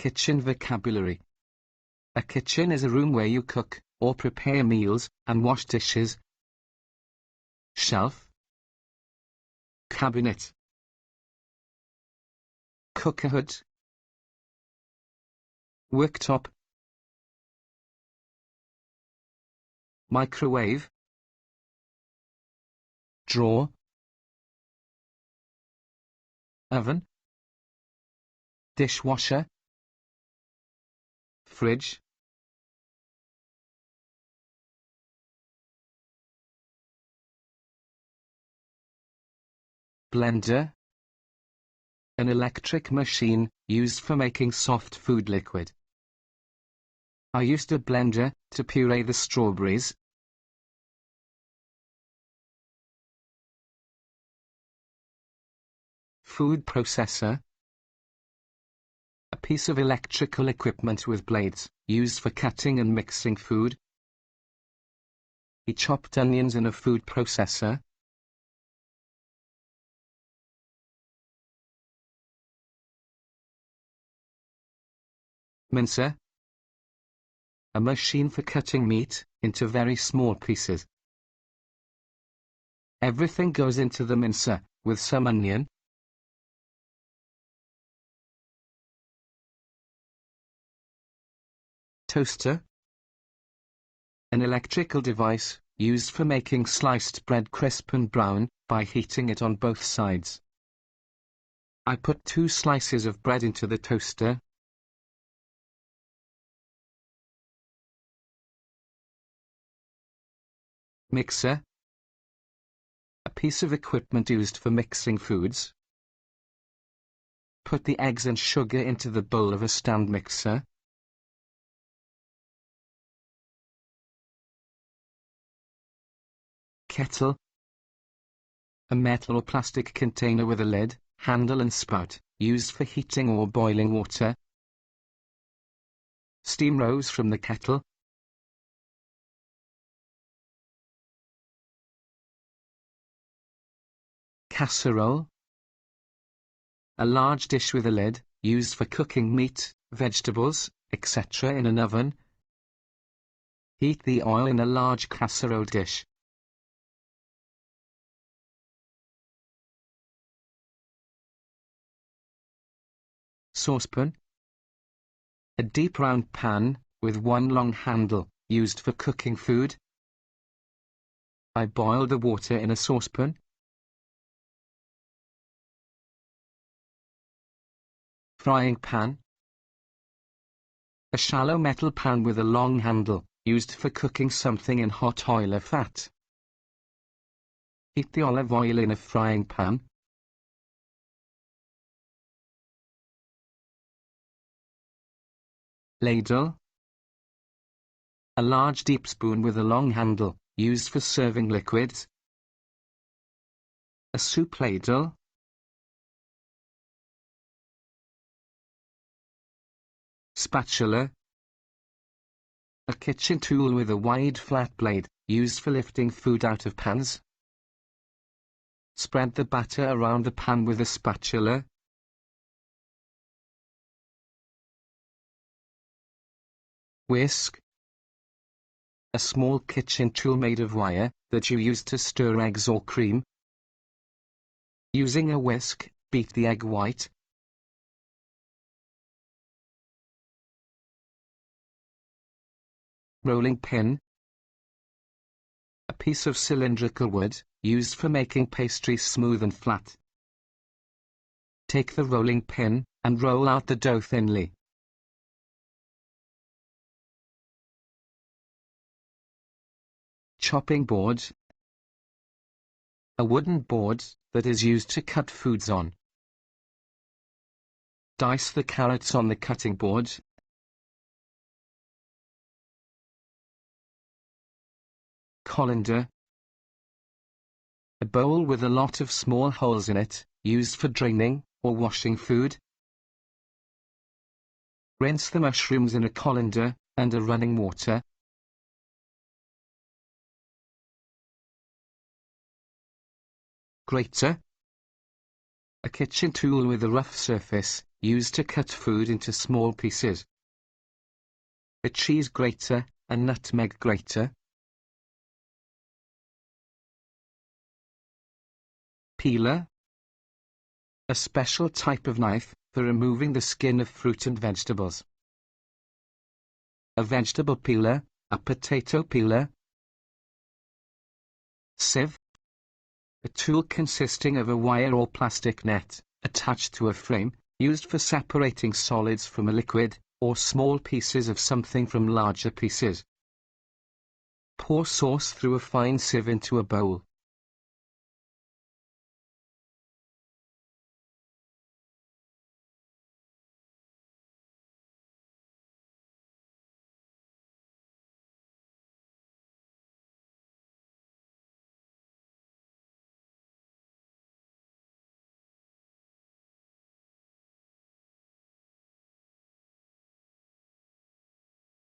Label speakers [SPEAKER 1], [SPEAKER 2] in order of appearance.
[SPEAKER 1] kitchen vocabulary. A kitchen is a room where you cook, or prepare meals, and wash dishes. Shelf, cabinet, cooker hood, worktop, microwave, drawer, oven, dishwasher, fridge, blender, an electric machine used for making soft food liquid. I used a blender to puree the strawberries. Food processor, a piece of electrical equipment with blades, used for cutting and mixing food. He chopped onions in a food processor. Mincer, a machine for cutting meat into very small pieces. Everything goes into the mincer, with some onion. Toaster, an electrical device used for making sliced bread crisp and brown by heating it on both sides. I put 2 slices of bread into the toaster. Mixer, a piece of equipment used for mixing foods. Put the eggs and sugar into the bowl of a stand mixer. Kettle, a metal or plastic container with a lid, handle and spout, used for heating or boiling water. Steam rose from the kettle. Casserole, a large dish with a lid, used for cooking meat, vegetables, etc. in an oven. Heat the oil in a large casserole dish. Saucepan, a deep round pan with 1 long handle, used for cooking food. I boil the water in a saucepan. Frying pan, a shallow metal pan with a long handle, used for cooking something in hot oil or fat. Heat the olive oil in a frying pan. Ladle, a large deep spoon with a long handle, used for serving liquids. A soup ladle. Spatula, a kitchen tool with a wide flat blade, used for lifting food out of pans. Spread the batter around the pan with a spatula. Whisk, a small kitchen tool made of wire that you use to stir eggs or cream. Using a whisk, beat the egg white. Rolling pin, a piece of cylindrical wood, used for making pastries smooth and flat. Take the rolling pin, and roll out the dough thinly. Chopping board, a wooden board that is used to cut foods on. Dice the carrots on the cutting board. Colander, a bowl with a lot of small holes in it, used for draining or washing food. Rinse the mushrooms in a colander under running water. Grater, a kitchen tool with a rough surface, used to cut food into small pieces. A cheese grater, a nutmeg grater. Peeler. A special type of knife for removing the skin of fruit and vegetables. A vegetable peeler, a potato peeler. Sieve. A tool consisting of a wire or plastic net attached to a frame, used for separating solids from a liquid, or small pieces of something from larger pieces. Pour sauce through a fine sieve into a bowl.